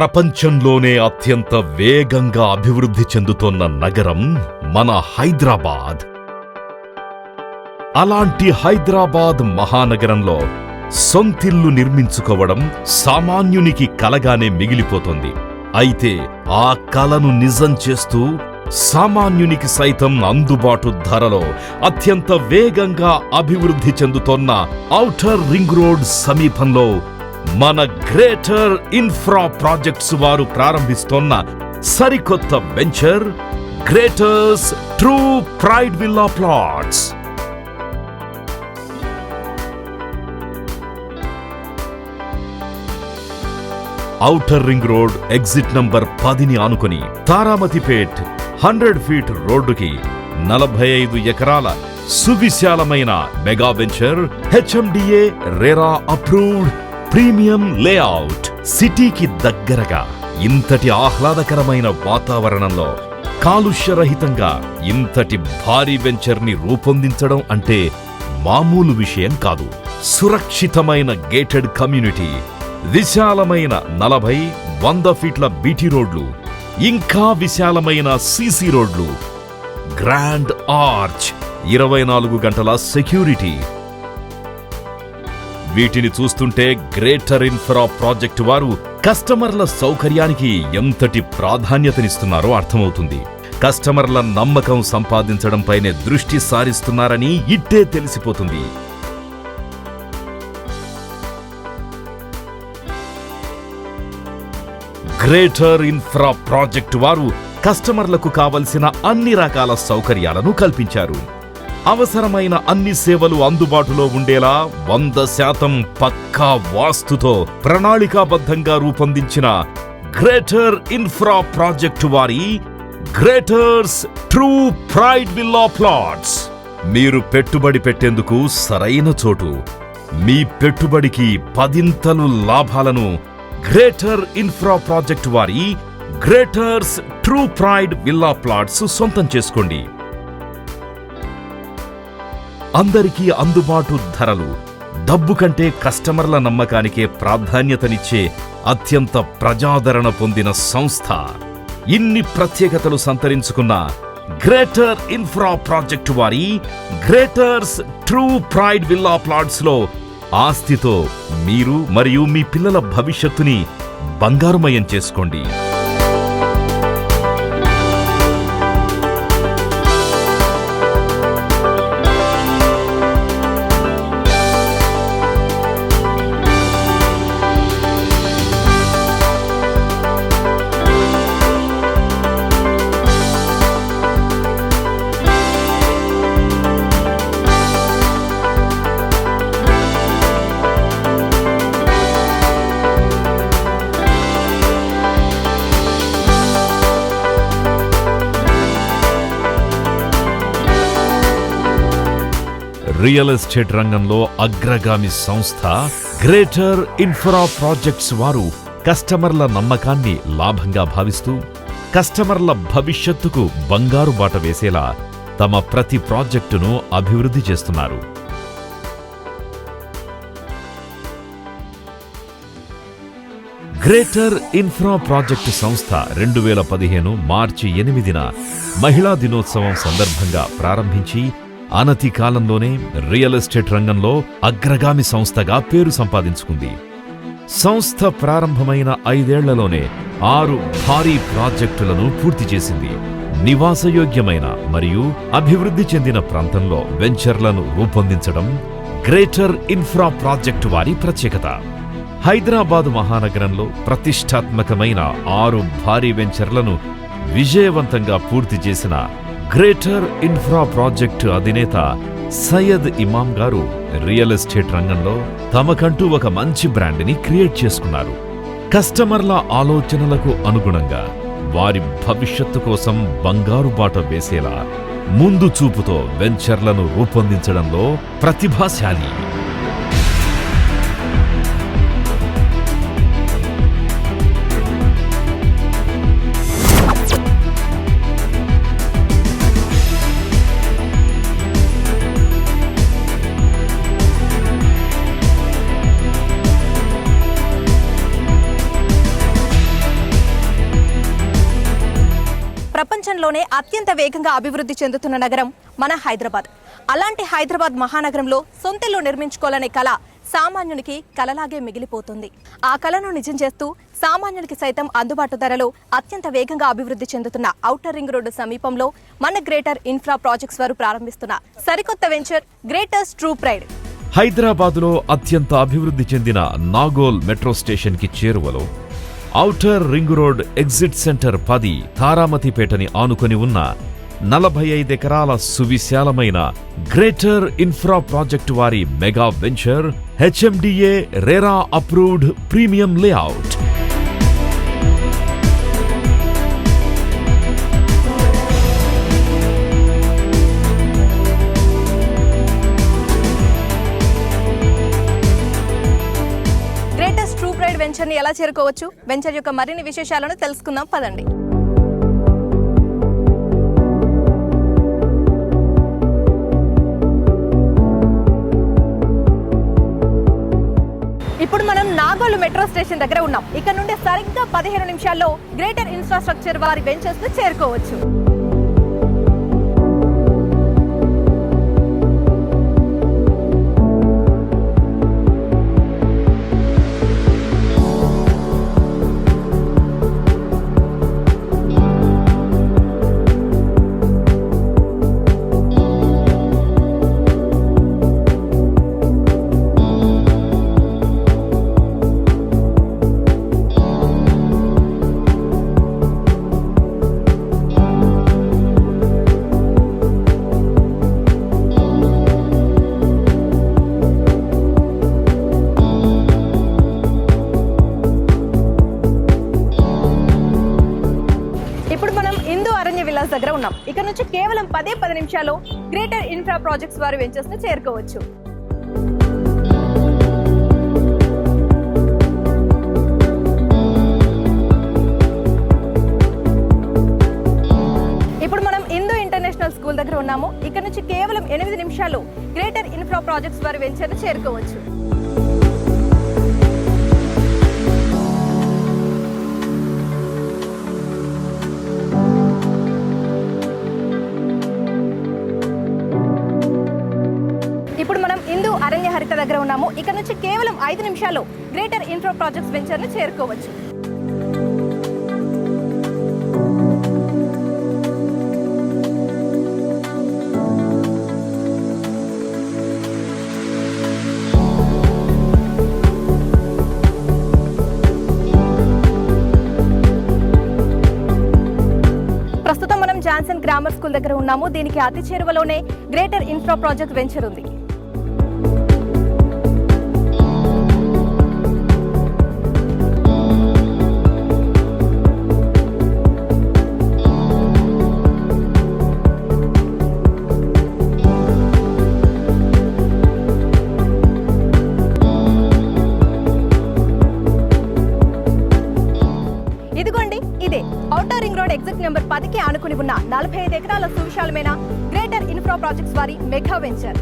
ప్రపంచంలోనే అత్యంత వేగంగా అభివృద్ధి చెందుతోన్న నగరం మన హైదరాబాద్. అలాంటి హైదరాబాద్ మహానగరంలో సొంతిల్లు నిర్మించుకోవడం సామాన్యునికి కలగానే మిగిలిపోతుంది. అయితే ఆ కలను నిజం చేస్తూ సామాన్యునికి సైతం అందుబాటు ధరలో అత్యంత వేగంగా అభివృద్ధి చెందుతోన్న ఔటర్ రింగ్ రోడ్ సమీపంలో మన గ్రేటర్ ఇన్ఫ్రా ప్రాజెక్ట్స్ వారు ప్రారంభిస్తోన్న సరికొత్త venture Greaters True Pride villa plots. Outer ring road exit number 10ని ఆనుకొని తారామతిపేట్ 100 ఫీట్ రోడ్డుకి 45 ఎకరాల సువిశాలమైన mega venture HMDA RERA approved premium layout. సిటీకి దగ్గరగా ఇంతటి ఆహ్లాదకరమైన వాతావరణంలో కాలుష్యరహితంగా ఇంతటి భారీ వెంచర్ని రూపొందించడం అంటే మామూలు విషయం కాదు. సురక్షితమైన గేటెడ్ కమ్యూనిటీ, విశాలమైన 40-100 ఫీట్ల బీటీ రోడ్లు, ఇంకా విశాలమైన సీసీ రోడ్లు, గ్రాండ్ ఆర్చ్, 24 గంటల సెక్యూరిటీ. వీటిని చూస్తుంటే గ్రేటర్ ఇన్ఫ్రా ప్రాజెక్టు వారు కస్టమర్ల సౌకర్యానికి ఎంతటి ప్రాధాన్యతనిస్తున్నారో అర్థమవుతుంది. కస్టమర్ల నమ్మకం సంపాదించడంపైనే దృష్టి సారిస్తున్నారని ఇట్టే తెలిసిపోతుంది. గ్రేటర్ ఇన్ఫ్రా ప్రాజెక్టు వారు కస్టమర్లకు కావలసిన అన్ని రకాల సౌకర్యాలను కల్పించారు. అవసరమైన అన్ని సేవలు అందుబాటులో ఉండేలా 100% పక్కా వాస్తుతో ప్రణాళికాబద్ధంగా రూపొందించిన గ్రేటర్ ఇన్ఫ్రా ప్రాజెక్టు వారి Greaters True Pride villa plots. మీరు పెట్టుబడి పెట్టేందుకు సరైన చోటు. మీ పెట్టుబడికి 10 లాభాలను గ్రేటర్ ఇన్ఫ్రా ప్రాజెక్ట్ వారి Greaters True Pride villa plots సొంతం చేసుకోండి. అందరికీ అందుబాటు ధరలు, డబ్బు కంటే కస్టమర్ల నమ్మకానికే ప్రాధాన్యతనిచ్చే అత్యంత ప్రజాదరణ పొందిన సంస్థ. ఇన్ని ప్రత్యేకతలు సంతరించుకున్న గ్రేటర్ ఇన్ఫ్రా ప్రాజెక్టు వారి Greaters True Pride villa plots లో ఆస్తితో మీరు మరియు మీ పిల్లల భవిష్యత్తుని బంగారుమయం చేసుకోండి. రియల్ ఎస్టేట్ రంగంలో అగ్రగామి సంస్థ గ్రేటర్ ఇన్ఫ్రా ప్రాజెక్ట్స్ వారు కస్టమర్ల నమ్మకాన్ని లాభంగా భావిస్తూ కస్టమర్ల భవిష్యత్తుకు బంగారు బాట వేసేలా తమ ప్రతి ప్రాజెక్టును అభివృద్ధి చేస్తున్నారు. గ్రేటర్ ఇన్ఫ్రా ప్రాజెక్టు సంస్థ 2015 మార్చి 8న మహిళా దినోత్సవం సందర్భంగా ప్రారంభించి అనతి కాలంలోనే రియల్ ఎస్టేట్ రంగంలో అగ్రగామి సంస్థగా పేరు సంపాదించుకుంది. సంస్థ ప్రారంభమైన 5 ఏళ్లలోనే 6 భారీ ప్రాజెక్టులను పూర్తి చేసింది. నివాసయోగ్యమైన మరియు అభివృద్ధి చెందిన ప్రాంతంలో వెంచర్లను రూపొందించడం గ్రేటర్ ఇన్ఫ్రా ప్రాజెక్టు వారి ప్రత్యేకత. హైదరాబాద్ మహానగరంలో ప్రతిష్టాత్మకమైన 6 భారీ వెంచర్లను విజయవంతంగా పూర్తి చేసిన గ్రేటర్ ఇన్ఫ్రా ప్రాజెక్టు అధినేత సయ్యద్ ఇమాం గారు రియల్ ఎస్టేట్ రంగంలో తమకంటూ ఒక మంచి బ్రాండ్ని క్రియేట్ చేసుకున్నారు. కస్టమర్ల ఆలోచనలకు అనుగుణంగా వారి భవిష్యత్తు కోసం బంగారు బాట వేసేలా ముందు చూపుతో వెంచర్లను రూపొందించడంలో ప్రతిభాశాలి. ప్రపంచంలోనే అత్యంత వేగంగా అభివృద్ధి చెందుతున్న నగరం మన హైదరాబాద్. అలాంటి హైదరాబాద్ మహానగరంలో సొంతిల్లు నిర్మించుకోవాలనే కళ సామాన్యునికి కలలాగే మిగిలిపోతుంది. ఆ కళను నిజం చేస్తూ సామాన్యునికి సైతం అందుబాటు ధరలో అత్యంత వేగంగా అభివృద్ధి చెందుతున్న ఔటర్ రింగ్ రోడ్డు సమీపంలో మన గ్రేటర్ ఇన్ఫ్రా ప్రాజెక్ట్స్ వారు ప్రారంభిస్తున్న సరికొత్త వెంచర్ గ్రేటర్ ట్రూ ప్రైడ్. హైదరాబాదులో అత్యంత అభివృద్ధి చెందిన నాగోల్ మెట్రో స్టేషన్ కి చేరువలో outer ring road exit centre 10 తారామతిపేటని ఆనుకొని ఉన్న 45 ఎకరాల సువిశాలమైన గ్రేటర్ ఇన్ఫ్రా ప్రాజెక్టు వారి mega venture HMDA RERA approved premium layout. Venture ని ఎలా చేరుకోవచ్చు, వెంచర్ యొక్క మరిన్ని విశేషాలను తెలుసుకుందాం పదండి. ఇప్పుడు మనం నాగోల్ మెట్రో స్టేషన్ దగ్గర ఉన్నాం. ఇక్కడ నుండి సరిగ్గా 15 నిమిషాల్లో గ్రేటర్ ఇన్ఫ్రాస్ట్రక్చర్ వారి వెంచర్స్ ను చేరుకోవచ్చు. దగ్గర ఉన్నాం. ఇక్కడ నుంచి కేవలం 10 నిమిషాల్లో గ్రేటర్ ఇన్ఫ్రా ప్రాజెక్ట్స్ వారి వెంచర్స్ ను చేరుకోవచ్చు. ఇప్పుడు మనం హిందూ ఇంటర్నేషనల్ స్కూల్ దగ్గర ఉన్నాము. ఇక్కడ నుంచి కేవలం 8 నిమిషాల్లో గ్రేటర్ ఇన్ఫ్రా ప్రాజెక్ట్స్ వారి వెంచర్ ను చేరుకోవచ్చు. అరణ్య హరిత దగ్గర ఉన్నాము. ఇక్కడ నుంచి కేవలం 5 నిమిషాల్లో గ్రేటర్ ఇన్ఫ్రా ప్రాజెక్ట్స్ వెంచర్ ను చేరుకోవచ్చు. ప్రస్తుతం మనం జాన్సన్ గ్రామర్ స్కూల్ దగ్గర ఉన్నాము. దీనికి అతి చేరువలోనే గ్రేటర్ ఇన్ఫ్రా ప్రాజెక్ట్ వెంచర్ ఉంది. Outer ring road exit number 10కి ఆనుకుని ఉన్న 45 ఎకరాల సువిశాలమైన గ్రేటర్ ఇన్ఫ్రా ప్రాజెక్ట్స్ వారి మెగా వెంచర్.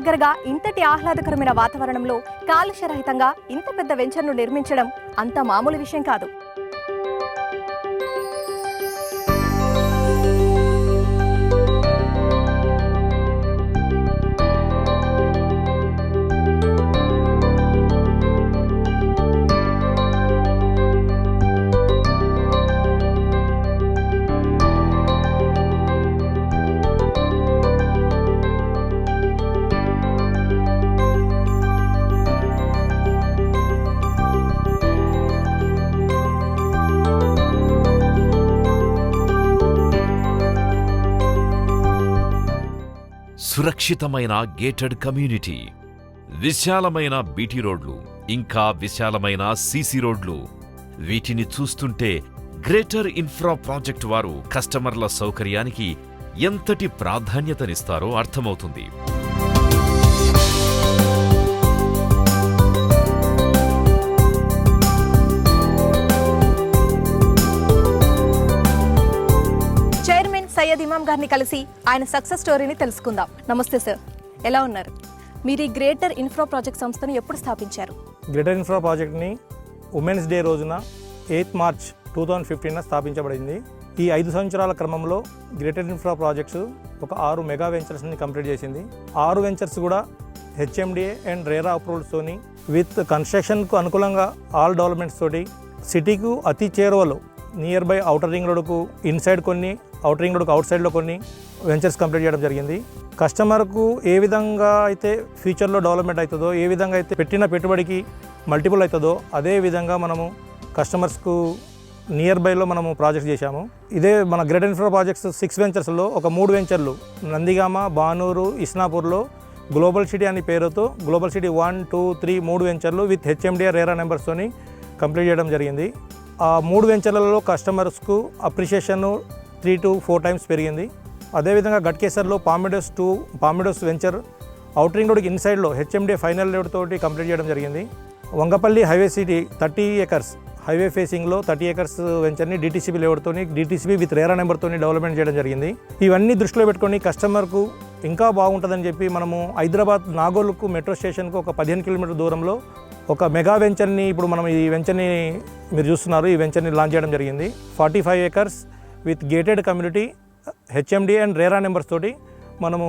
దగ్గరగా ఇంతటి ఆహ్లాదకరమైన వాతావరణంలో కాలుష్యరహితంగా ఇంత పెద్ద వెంచర్ను నిర్మించడం అంత మామూలు విషయం కాదు. సురక్షితమైన గేటెడ్ కమ్యూనిటీ, విశాలమైన బీటీ రోడ్లు, ఇంకా విశాలమైన సీసీ రోడ్లు. వీటిని చూస్తుంటే గ్రేటర్ ఇన్ఫ్రా ప్రాజెక్ట్ వారు కస్టమర్ల సౌకర్యానికి ఎంతటి ప్రాధాన్యతనిస్తారో అర్థమవుతుంది. సయ్యద్ ఇమాం గారిని కలిసి ఆయన సక్సెస్ స్టోరీని తెలుసుకుందాం. నమస్తే సార్, ఎలా ఉన్నారు? మీరు ఈ గ్రేటర్ ఇన్ఫ్రా ప్రాజెక్ట్ సంస్థను ఎప్పుడు స్థాపించారు? గ్రేటర్ ఇన్ఫ్రా ప్రాజెక్ట్ని ఉమెన్స్ డే రోజున 8 మార్చ్ 2015 స్థాపించబడింది. ఈ 5 సంవత్సరాల క్రమంలో గ్రేటర్ ఇన్ఫ్రా ప్రాజెక్ట్స్ ఒక 6 మెగా వెంచర్స్ని కంప్లీట్ చేసింది. 6 వెంచర్స్ కూడా హెచ్ఎండిఏ అండ్ రేరా అప్రూవల్స్తోని విత్ కన్స్ట్రక్షన్కు అనుకూలంగా ఆల్ డెవలప్మెంట్స్ తోటి సిటీకు అతి చేరువలో నియర్ బై ఔటర్ రింగ్ రోడ్కు ఇన్సైడ్ కొన్ని, ఔటర్ రింగ్ రోడ్కు అవుట్ సైడ్లో కొన్ని వెంచర్స్ కంప్లీట్ చేయడం జరిగింది. కస్టమర్కు ఏ విధంగా అయితే ఫ్యూచర్లో డెవలప్మెంట్ అవుతుందో, ఏ విధంగా అయితే పెట్టిన పెట్టుబడికి మల్టిపుల్ అవుతుందో అదే విధంగా మనము కస్టమర్స్కు నియర్ బైలో మనము ప్రాజెక్ట్స్ చేశాము. ఇదే మన గ్రేటర్ ఇన్ఫ్రా ప్రాజెక్ట్స్ 6 వెంచర్స్లో ఒక 3 వెంచర్లు నందిగామ, బానూరు, ఇస్నాపూర్లో గ్లోబల్ సిటీ అనే పేరుతో గ్లోబల్ సిటీ 1, 2, 3 3 వెంచర్లు విత్ హెచ్ఎండిఆర్ రేరా నెంబర్స్తోని కంప్లీట్ చేయడం జరిగింది. ఆ 3 వెంచర్లలో కస్టమర్స్కు అప్రిషియేషన్ 3 to 4 టైమ్స్ పెరిగింది. అదేవిధంగా గట్కేసర్లో పామిడోస్ వెంచర్ అవుట్ రింగ్ రోడ్కి ఇన్సైడ్లో హెచ్ఎండిఏ ఫైనల్ రోడ్ తోటి కంప్లీట్ చేయడం జరిగింది. Vangapalli highway city 30 acres highway ఫేసింగ్లో 30 acres వెంచర్ని డిటీసీబీ లేఅవుట్తోని డిటీసీబీ విత్ రేరా నెంబర్తోని డెవలప్మెంట్ చేయడం జరిగింది. ఇవన్నీ దృష్టిలో పెట్టుకొని కస్టమర్కు ఇంకా బాగుంటుందని చెప్పి మనము హైదరాబాద్ నాగోల్కు మెట్రో స్టేషన్కు ఒక 15 కిలోమీటర్ దూరంలో ఒక మెగా వెంచర్ని, ఇప్పుడు మనం ఈ వెంచర్ని మీరు చూస్తున్నారు, ఈ వెంచర్ని లాంచ్ చేయడం జరిగింది. 45 acres with gated community HMDA and RERA numbers తోటి మనము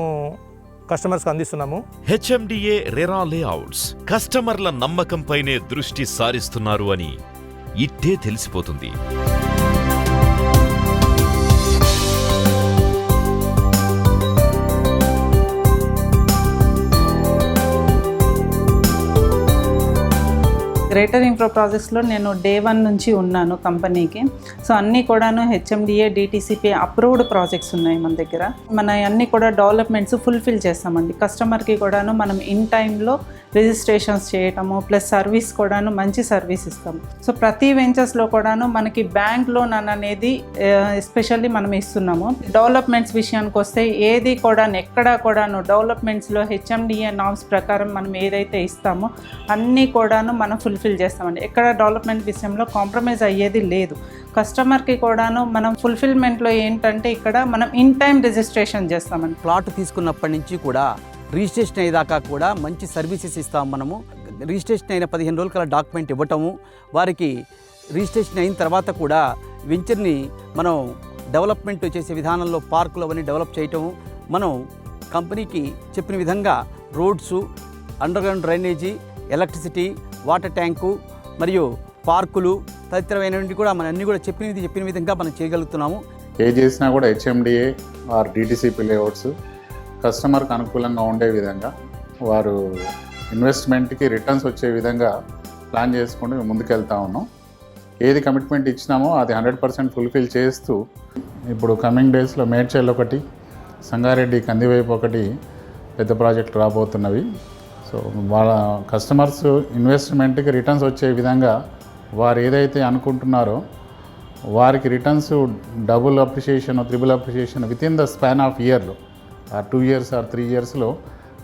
కస్టమర్స్కి అందిస్తున్నాము. హెచ్ఎండిఏ రేరా లేఅవుట్స్ కస్టమర్ల నమ్మకంపైనే దృష్టి సారిస్తున్నారు అని ఇట్టే తెలిసిపోతుంది. గ్రేటర్ ఇన్ఫ్రా ప్రాజెక్ట్స్లో నేను డే 1 నుంచి ఉన్నాను కంపెనీకి. సో అన్నీ కూడాను హెచ్ఎండిఏ డిటీసీపీ అప్రూవ్డ్ ప్రాజెక్ట్స్ ఉన్నాయి మన దగ్గర. మన అన్నీ కూడా డెవలప్మెంట్స్ ఫుల్ఫిల్ చేస్తామండి. కస్టమర్కి కూడాను మనం ఇన్ టైంలో రిజిస్ట్రేషన్స్ చేయటము ప్లస్ సర్వీస్ కూడాను మంచి సర్వీస్ ఇస్తాము. సో ప్రతి వెంచర్స్లో కూడాను మనకి బ్యాంక్ లోన్ అనేది ఎస్పెషల్లీ మనం ఇస్తున్నాము. డెవలప్మెంట్స్ విషయానికి వస్తే ఏది కూడా ఎక్కడా కూడాను డెవలప్మెంట్స్లో హెచ్ఎండిఏ నామ్స్ ప్రకారం మనం ఏదైతే ఇస్తామో అన్నీ కూడాను మనం ఫుల్ఫిల్ చేస్తామండి. ఎక్కడ డెవలప్మెంట్ విషయంలో కాంప్రమైజ్ అయ్యేది లేదు. కస్టమర్కి కూడాను మనం ఫుల్ఫిల్మెంట్లో ఏంటంటే ఇక్కడ మనం ఇన్ టైం రిజిస్ట్రేషన్ చేస్తామండి. ప్లాట్ తీసుకున్నప్పటి నుంచి కూడా రిజిస్ట్రేషన్ అయ్యేదాకా కూడా మంచి సర్వీసెస్ ఇస్తాం. మనము రిజిస్ట్రేషన్ అయిన 15 రోజుల కల్లా డాక్యుమెంట్ ఇవ్వటము, వారికి రిజిస్ట్రేషన్ అయిన తర్వాత కూడా వెంచర్ని మనం డెవలప్మెంట్ చేసే విధానంలో పార్కులు అవన్నీ డెవలప్ చేయటము, మనం కంపెనీకి చెప్పిన విధంగా roads, underground drainage, electricity, water tank మరియు పార్కులు తదితరమైనవి కూడా మనం అన్నీ కూడా చెప్పిన విధంగా మనం చేయగలుగుతున్నాము. ఏ చేసినా కూడా హెచ్ఎండిఏ ఆర్ డిటీసీపీ లేఅవుట్స్ కస్టమర్కి అనుకూలంగా ఉండే విధంగా, వారు ఇన్వెస్ట్మెంట్కి రిటర్న్స్ వచ్చే విధంగా ప్లాన్ చేసుకుంటూ మేము ముందుకెళ్తా ఉన్నాం. ఏది కమిట్మెంట్ ఇచ్చినామో అది 100% ఫుల్ఫిల్ చేస్తూ ఇప్పుడు కమింగ్ డేస్లో మేడ్చల్ ఒకటి, సంగారెడ్డి కందివైపు ఒకటి పెద్ద ప్రాజెక్టులు రాబోతున్నవి. సో వాళ్ళ కస్టమర్స్ ఇన్వెస్ట్మెంట్కి రిటర్న్స్ వచ్చే విధంగా వారు ఏదైతే అనుకుంటున్నారో వారికి returns double appreciation, triple appreciation with in the span of ఇయర్లో, 2 years or 3 yearsలో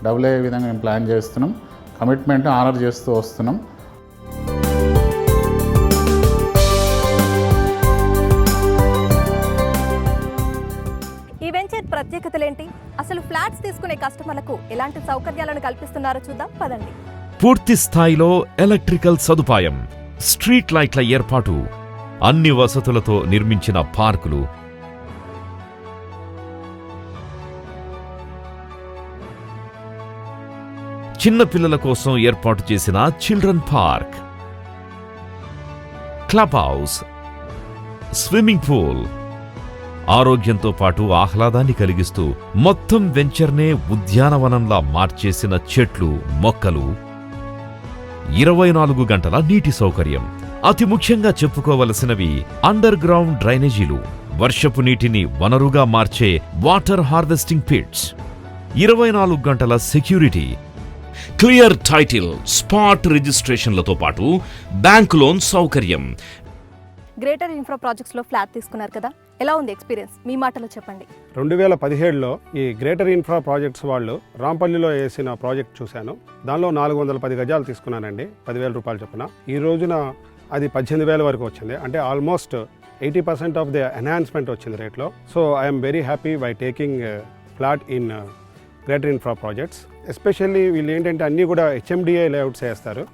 డబుల్ అయ్యే విధంగా మేము ప్లాన్ చేస్తున్నాం. కమిట్మెంట్ ఆనర్ చేస్తూ వస్తున్నాం. ఈ వెంచర్ ప్రత్యేకతలేంటి? అసలు ఫ్లాట్స్ తీసుకునే కస్టమర్లకు ఎలాంటి సౌకర్యాలను కల్పిస్తున్నారో చూద్దాం పదండి. పూర్తి స్థాయిలో ఎలక్ట్రికల్ సదుపాయం, స్ట్రీట్ లైట్ల ఏర్పాటు, అన్ని వసతులతో నిర్మించిన పార్కులు, చిన్న పిల్లల కోసం ఏర్పాటు చేసిన children park, club house, swimming pool, ఆరోగ్యంతో పాటు ఆహ్లాదాన్ని కలిగిస్తూ మొత్తం వెంచర్నే ఉద్యానవనంలా మార్చేసిన చెట్లు, మొక్కలు, 24 గంటల నీటి సౌకర్యం. అతి ముఖ్యంగా చెప్పుకోవలసినవి అండర్ గ్రౌండ్ డ్రైనేజీలు, వర్షపు నీటిని వనరుగా మార్చే వాటర్ హార్వెస్టింగ్ పిట్స్, 24 గంటల సెక్యూరిటీ, క్లియర్ టైటిల్, స్పాట్ రిజిస్ట్రేషన్లతో పాటు బ్యాంక్ లోన్ సౌకర్యం. గ్రేటర్ ఇన్ఫ్రా ప్రాజెక్ట్స్ లో ఫ్లాట్ తీసుకున్నారు కదా, ఎలా ఉంది ఎక్స్పీరియన్స్? మీ మాటలో చెప్పండి. 2017లో ఈ గ్రేటర్ ఇన్ఫ్రా ప్రాజెక్ట్స్ వాళ్ళు రాంపల్లిలో వేసిన ప్రాజెక్ట్ చూశాను. దానిలో 410 గజాలు తీసుకున్నానండి, 10,000 రూపాయలు చొప్పున. ఈ రోజున అది 18,000 వరకు వచ్చింది. అంటే ఆల్మోస్ట్ 80% ఆఫ్ ది ఎన్హాన్స్మెంట్ వచ్చింది రేట్లో. So I'm very happy by taking flat in greater Infra projects. Especially వీళ్ళు ఏంటంటే అన్నీ కూడా HMDA లేఅవుట్స్ వేస్తారు.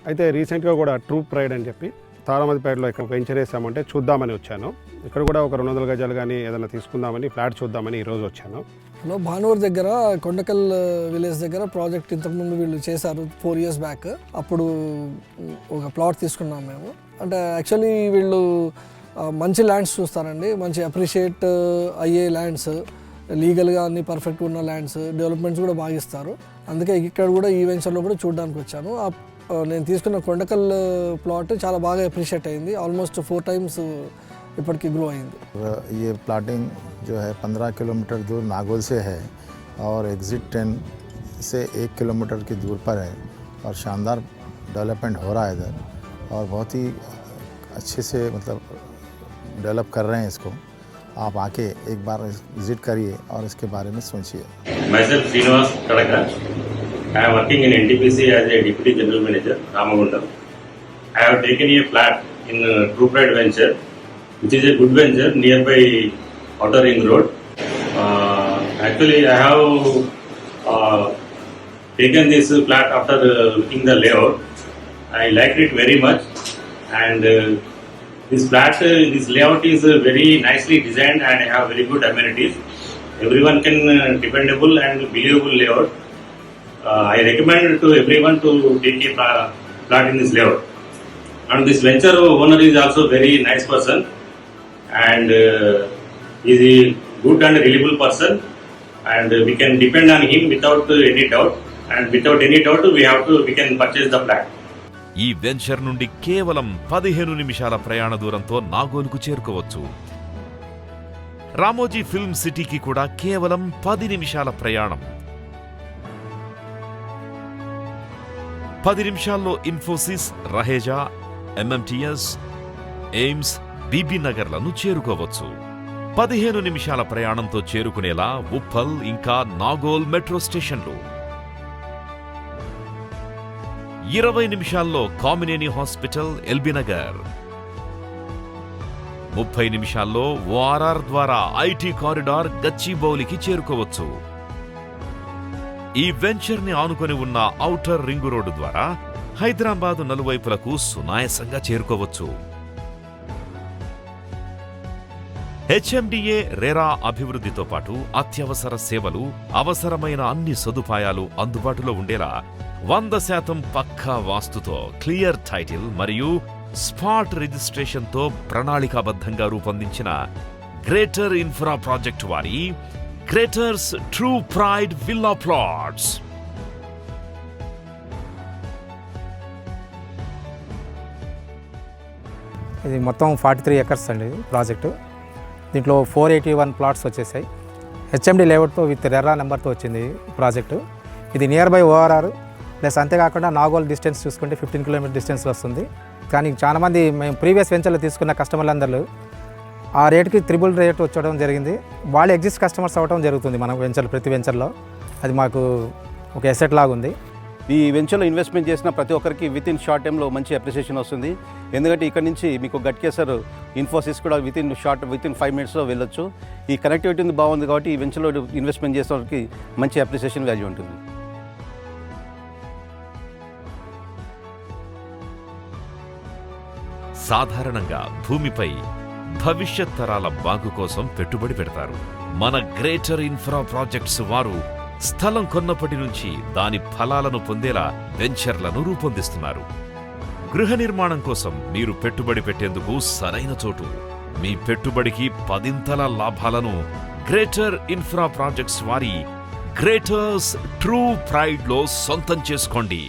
అయితే రీసెంట్గా కూడా ట్రూ ప్రైడ్ అని చెప్పి తారామతిపేటలో ఇక్కడ వెంచర్ వేసామంటే చూద్దామని వచ్చాను. ఇక్కడ కూడా ఒక 200 గజాలు కానీ ఏదైనా తీసుకుందామని, ఫ్లాట్ చూద్దామని ఈరోజు వచ్చాను. హలో, భానూర్ దగ్గర కొండకల్ విలేజ్ దగ్గర ప్రాజెక్ట్ ఇంతకుముందు వీళ్ళు చేశారు 4 years బ్యాక్. అప్పుడు ఒక ప్లాట్ తీసుకున్నాం మేము. అంటే యాక్చువల్లీ వీళ్ళు మంచి ల్యాండ్స్ చూస్తారండి, మంచి అప్రిషియేట్ అయ్యే ల్యాండ్స్, లీగల్గా అన్ని పర్ఫెక్ట్గా ఉన్న ల్యాండ్స్, డెవలప్మెంట్స్ కూడా బాగా ఇస్తారు. అందుకే ఇక్కడ కూడా ఈ వెంచర్లో కూడా చూడడానికి వచ్చాను. నేను తీసుకున్న కొండకల్ ప్లాట్ చాలా బాగా అప్రిషియేట్ అయింది. ఆల్మోస్ట్ 4 times ఇప్పటికి గ్రో అయింది. ये प्लाटिंग जो है 15 किलोमीटर दूर नागौल से है और एग्जिट 10 से 1 किलोमीटर की दूर पर है और शानदार डेवलपमेंट हो रहा है इधर और बहुत ही अच्छे से मतलब डेवलप कर रहे हैं इसको. आप आके एक बार विजिट करिए और इसके बारे में सोचिए. Myself Srinivas Kadaka. I am working in NTPC as a Deputy General Manager, Ramagundam. I have taken a flat in True Pride Venture, which is a good venture nearby Outer Ring Road. Actually, I have taken this flat after looking the layout. I liked it very much, and this flat, this layout is very nicely designed and have very good amenities. Everyone can dependable and believable layout. I recommend to everyone to take a flat in this layout. And this venture owner is also very nice person, and is a good and reliable person, and we can depend on him without any doubt. And without any doubt, we can purchase the flat. ఈ venture నుండి కేవలం 15 నిమిషాల ప్రయాణ దూరంతో నాగోలుకు చేరుకోవచ్చు. Ramoji film సిటీకి కూడా కేవలం 10 నిమిషాల ప్రయాణం. 10 నిమిషాల్లో ఇన్ఫోసిస్, రహేజా, MMTS, ఎయిమ్స్, బీబీ నగర్లను చేరుకోవచ్చు. 15 నిమిషాల ప్రయాణంతో చేరుకునేలా ఉప్పల్ ఇంకా నాగోల్ మెట్రో స్టేషన్లు. 20 నిమిషాల్లో కామినేని హాస్పిటల్, ఎల్బీ నగర్. 30 నిమిషాల్లో ORR ద్వారా ఐటీ కారిడార్ గచ్చిబౌలికి చేరుకోవచ్చు. ఈ వెంచర్ ని ఆనుకొని ఉన్న ఔటర్ రింగ్ రోడ్డు ద్వారా హైదరాబాద్ నలువైపులకు సునాయాసంగా చేరుకోవచ్చు. HMDA రెరా అభివృద్ధితో పాటు అత్యవసర సేవలు, అవసరమైన అన్ని సదుపాయాలు అందుబాటులో ఉండేలా 100% పక్కా వాస్తుతో, క్లియర్ టైటిల్ మరియు స్పాట్ రిజిస్ట్రేషన్తో ప్రణాళికాబద్ధంగా రూపొందించిన గ్రేటర్ ఇన్ఫ్రా ప్రాజెక్ట్ వారి Greaters True Pride villa plots. ఇది మొత్తం 43 acres అండి ప్రాజెక్టు. దీంట్లో 481 ప్లాట్స్ వచ్చేసాయి. HMD లేఅవుట్తో విత్ రెరా నెంబర్తో వచ్చింది ప్రాజెక్టు. ఇది నియర్ బై ORR ప్లస్ అంతేకాకుండా నాగోల్ డిస్టెన్స్ చూసుకుంటే 15 కిలోమీటర్ డిస్టెన్స్లో వస్తుంది. కానీ చాలామంది మేము ప్రీవియస్ వెంచర్లో తీసుకున్న కస్టమర్లందరూ ఆ రేట్కి త్రిబుల్ రేట్ వచ్చడం జరిగింది. వాళ్ళు ఎగ్జిస్ట్ కస్టమర్స్ అవ్వడం జరుగుతుంది మన వెంచర్, ప్రతి వెంచర్లో. అది మాకు ఒక ఎసెట్ లాగా ఉంది. ఈ వెంచర్లో ఇన్వెస్ట్మెంట్ చేసిన ప్రతి ఒక్కరికి విత్ ఇన్ షార్ట్ టైంలో మంచి అప్రిసియేషన్ వస్తుంది. ఎందుకంటే ఇక్కడ నుంచి మీకు గట్కేసర్ ఇన్ఫోసిస్ కూడా విత్ ఇన్ 5 minutesలో వెళ్ళొచ్చు. ఈ కనెక్టివిటీ బాగుంది కాబట్టి ఈ వెంచర్లో ఇన్వెస్ట్మెంట్ చేసిన వాళ్ళకి మంచి అప్రిసియేషన్ వాల్యూ ఉంటుంది. సాధారణంగా భూమిపై భవిష్యత్ తరాల బాగు కోసం పెట్టుబడి పెడతారు. మన గ్రేటర్ ఇన్ఫ్రా ప్రాజెక్ట్స్ వారు స్థలం కొన్నప్పటి నుంచి దాని ఫలాలను పొందేలా వెంచర్లను రూపొందిస్తున్నారు. గృహ నిర్మాణం కోసం మీరు పెట్టుబడి పెట్టేందుకు సరైన చోటు. మీ పెట్టుబడికి 10 లాభాలను గ్రేటర్ ఇన్ఫ్రా ప్రాజెక్ట్స్ వారి గ్రేటర్స్ ట్రూ ప్రైడ్లో సొంతం చేసుకోండి.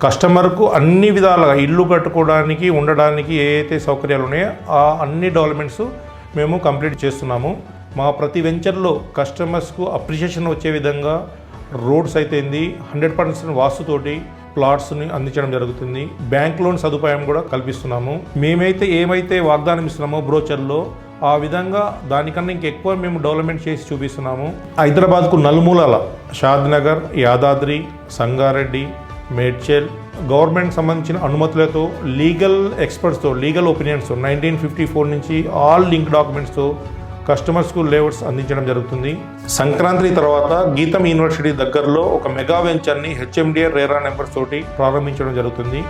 కస్టమర్కు అన్ని విధాలుగా ఇల్లు కట్టుకోవడానికి ఉండడానికి ఏ అయితే సౌకర్యాలు ఉన్నాయో ఆ అన్ని డెవలప్మెంట్స్ మేము కంప్లీట్ చేస్తున్నాము. మా ప్రతి వెంచర్లో కస్టమర్స్కు అప్రిషియేషన్ వచ్చే విధంగా రోడ్స్ అయితేంది 100% వాస్తుతోటి ప్లాట్స్ని అందించడం జరుగుతుంది. బ్యాంక్ లోన్ సదుపాయం కూడా కల్పిస్తున్నాము. మేమైతే ఏమైతే వాగ్దానం ఇస్తున్నామో బ్రోచర్లో ఆ విధంగా దానికన్నా ఇంకెక్కువ మేము డెవలప్మెంట్ చేసి చూపిస్తున్నాము. హైదరాబాద్కు నలుమూలల షాద్నగర్, యాదాద్రి, సంగారెడ్డి, మేడ్చల్ గవర్నమెంట్ సంబంధించిన అనుమతులతో లీగల్ ఎక్స్పర్ట్స్తో లీగల్ ఒపీనియన్స్తో 1954 నుంచి ఆల్ లింక్ డాక్యుమెంట్స్తో కస్టమర్స్కు లేఅవుట్స్ అందించడం జరుగుతుంది. సంక్రాంతి తర్వాత గీతం యూనివర్సిటీ దగ్గరలో ఒక మెగా వెంచర్ని HMDA రేరా నెంబర్స్ తోటి ప్రారంభించడం జరుగుతుంది.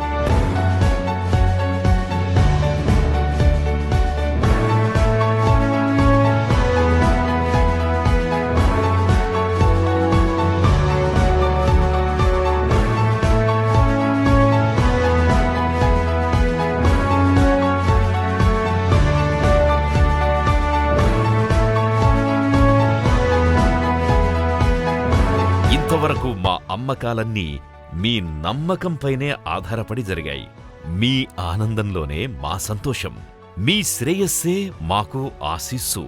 ఇంతవరకు మా అమ్మకాలన్నీ మీ నమ్మకంపైనే ఆధారపడి జరిగాయి. మీ ఆనందంలోనే మా సంతోషం, మీ శ్రేయస్సే మాకు ఆశీస్సు.